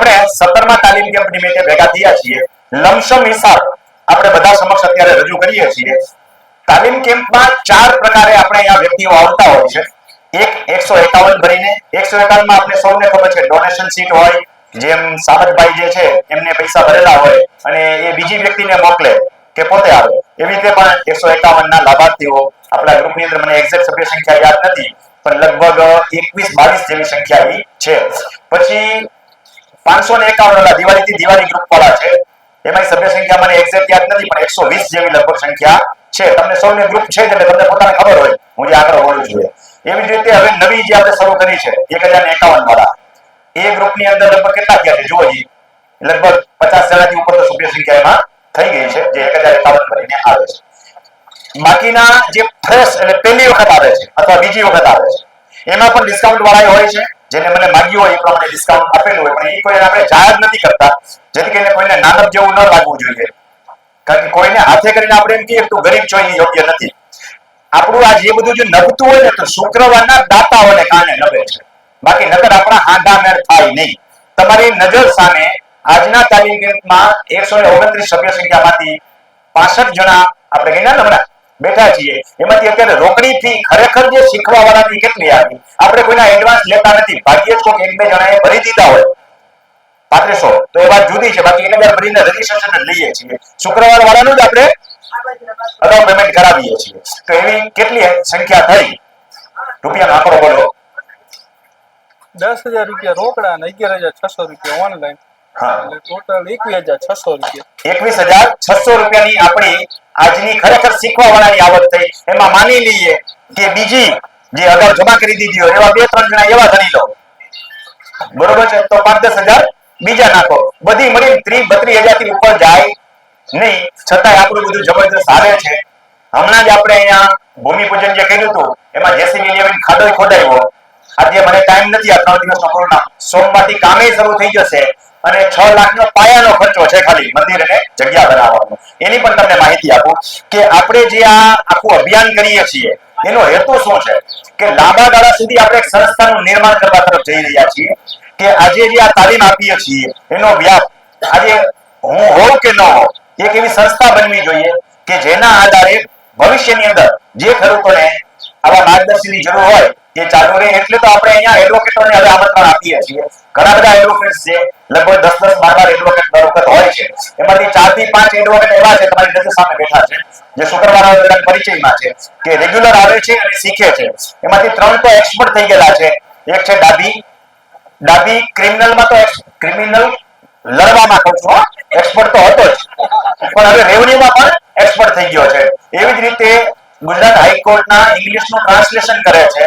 આપણે 17મા તાલીમ કેમ્પ નિમિત્તે ભેગા થયા છીએ. લમસમ હિસાબ આપણે બધા સમક્ષ અત્યારે રજૂ કરીએ છીએ. તાલીમ કેમ્પમાં 4 પ્રકારે આપણે અહીંયા વ્યક્તિઓ આવતા હોય છે. એક 151 ભરીને 151 માં આપણે સૌને ખબર છે ડોનેશન સીટ હોય, જેમ સાબતભાઈ જે છે એમને પૈસા ભરેલા હોય અને એ બીજી વ્યક્તિને મોકલે કે પોતે આવે, એવી રીતે પણ 151 ના લાભાર્થીઓ આપણા ગ્રુપની અંદર, મને એક્ઝેક્ટ સભ્ય સંખ્યા યાદ નથી પણ લગભગ 21-22 જેવી સંખ્યા છે. પછી 551 વાળા દિવાળીથી દિવાળી ગ્રુપ વાળા છે, એમાં સભ્ય સંખ્યા મને એક્ઝેક્ટ યાદ નથી પણ 120 જેવી લગભગ સંખ્યા છે. તમને સૌને ગ્રુપ છે એટલે તમને પોતાને ખબર હોય હું જે આગળ બોલું છું. એવી જ રીતે હવે નવી જે આપણે શરૂ કરી છે 1051 વાળા, એ ગ્રુપની અંદર લગભગ કેટલા થયા છે જુઓ જી, લગભગ 50 જણાથી ઉપર તો સભ્ય સંખ્યા એમાં થઈ ગઈ છે જે 1051 ભરીને આવે છે. બાકીના જે ફ્રેશ એટલે પહેલી વખત આવે છે અથવા બીજી વખત આવે છે એમાં પણ ડિસ્કાઉન્ટ વાળા હોય છે, જેને મને માંગ્યું હોય એ પ્રમાણે ડિસ્કાઉન્ટ આપેલું હોય, પણ એ કોઈ આપણે જાહેર નથી કરતા જેથી કરીને કોઈને નાનક જેવું ન લાગવું જોઈએ. કારણ કે કોઈને હાથે કરીને આપણે એમ કહીએ તું ગરીબ છો એ યોગ્ય નથી. આપણું આ જે બધું જે નભતું હોય ને તો શુક્રવારના દાતાઓને કારણે નભે છે, બાકી નકર આપણા હાંડા મેળ થાય નહીં. તમારી નજર સામે આજના તાલીમ કેમ્પમાં 129 સભ્ય સંખ્યામાંથી 65 જણા આપણે ગણ્યા હમણાં બેઠા છીએ. એમાંથી અત્યારે રોકડી ફી ખરેખર જે શીખવા વાળાની કેટલી આવી, આપણે કોઈના એડવાન્સ લેતા નથી. ભાગ્યે જ કોઈક 1-2 જણાએ ભરી દીધા હોય 3500 તો એ વાત જુદી છે, બાકી 1000 ભરીને રજીસ્ટ્રેશન લઈએ છીએ. શુક્રવાર વાળાનું જ આપણે અગાઉ પેમેન્ટ કરાવીએ છીએ. તો એવી કેટલી સંખ્યા થઈ? રૂપિયાનો આંકડો બોલો. 10,000 રૂપિયા રોકડા અને 11,600 રૂપિયા ઓનલાઈન, એટલે ટોટલ 21,600 રૂપિયા. 21,600 રૂપિયાની આપણી આજની ખરેખર શીખવા વાળાની આવક થઈ. એમાં માની લઈએ કે બીજી જે અગાઉ જમા કરી દીધી હોય એવા 2-3 જણા એવા ગણી લો, બરોબર છે, તો 5-10,000 બીજા નાખો, બધી મળી 30-32,000 થી ઉપર જાય નહીં. છતાંય આપણું બધું જબરદસ્ત હાલે છે. હમણાં જ આપણે અહીંયા ભૂમિપૂજન જે કર્યું હતું એમાં જેસીબી લેવીને ખાડો ખોદાયો. આજે મને ટાઈમ નથી, આ 3 દિવસનો કોરોના, સોમવારથી કામે શરૂ થઈ જશે અને 6 લાખનો પાયાનો ખર્ચો છે ખાલી મંદિર અને જગ્યા બનાવવાનો. એની પણ તમને માહિતી આપું કે આપણે જે આ આખું અભિયાન કરીએ છીએ એનો હેતુ શું છે કે લાંબા ગાળા સુધી આપણે એક સંસ્થાનું નિર્માણ કરવા તરફ જઈ રહ્યા છીએ. કે આજે જે આ તાલીમ આપીએ છીએ એનો વ્યાપ આજે હું હોઉં કે ન હોઉં, એક એવી સંસ્થા બનવી જોઈએ કે જેના આધારે ભવિષ્યની અંદર જે ખેડૂતોને આવા માર્ગદર્શનની જરૂર હોય એ ચાલુ રહે. એટલે તો આપણે અહીંયા એડવોકેટોને હવે આમંત્રણ આપીએ છીએ. ઘણા બધા એડવોકેટ્સ છે, લગભગ 10-12 એડવોકેટ દર વખત હોય છે. એમાંથી 4 થી 5 એડવોકેટ એવા છે તમારી નજર સામે બેઠા છે જે શુક્રવારના પરિચયમાં છે કે રેગ્યુલર આવે છે અને શીખે છે. એમાંથી 3 તો એક્સપર્ટ થઈ ગયેલા છે. એક છે ડાબી ક્રિમિનલમાં, તો ક્રિમિનલ લડવામાં કહું છું, એક્સપર્ટ તો હતો જ પણ હવે રેવન્યુમાં પણ એક્સપર્ટ થઈ ગયો છે. એવી જ રીતે ગુજરાત હાઈકોર્ટના ઇંગ્લિશનું ટ્રાન્સલેશન કરે છે,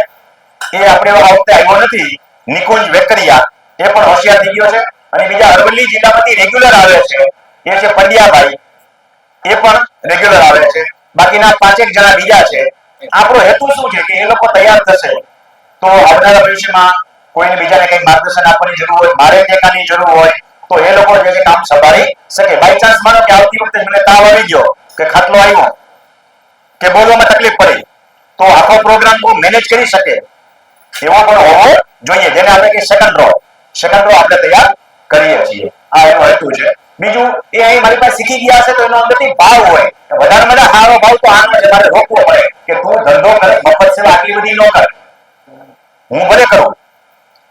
એ આપણે આ વખતે આવ્યો નથી, નિકુંજ વેકરિયા, એ પણ હોશિયાર થઈ ગયો છે. અને બીજા અરવલ્લી જિલ્લામાંથી રેગ્યુલર આવે છે એ છે પંડ્યાભાઈ, એ પણ રેગ્યુલર આવે છે. બાકીના 5-1 જણા બીજા છે. આપણો હેતુ શું છે કે એ લોકો તૈયાર થશે તો આવનારા ભવિષ્યમાં કોઈને બીજાને કંઈક માર્ગદર્શન આપવાની જરૂર હોય, મારે ટેકાની જરૂર હોય તો એ લોકો જે કામ સંભાળી શકે. બાય ચાન્સ માનો કે આવતી વખતે મને તાવ આવી ગયો કે ખાટલો આવ્યો કે બોલવામાં તકલીફ પડી તો આખો પ્રોગ્રામ કોઈ મેનેજ કરી શકે એવો પણ હોવો જોઈએ, જેને આપણે કે સેકન્ડ રો આપણે તૈયાર કરીએ છીએ. આ એનો હેતુ છે. બીજું એ અહીં મારી પાસે શીખી ગયા છે તો એનો અંદરથી ભાવ હોય, વધારે મને સારો ભાવ તો આનો છે, મારે રોકવો પડે કે તું ધંધો કરે, મફત સેવા આટલી બધી ન કર, હું ભલે કરું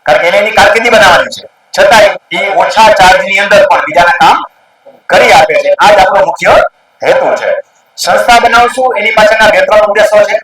કારણ કે એની કારકિર્દી બનાવવાની છે, છતાંય એ ઓછા ચાર્જની અંદર પણ બીજાના કામ કરી આપે છે. આ જ આપણો મુખ્ય હેતુ છે. સંસ્થા બનાવશું એની પાછળના 2-3 ઉદ્દેશો છે.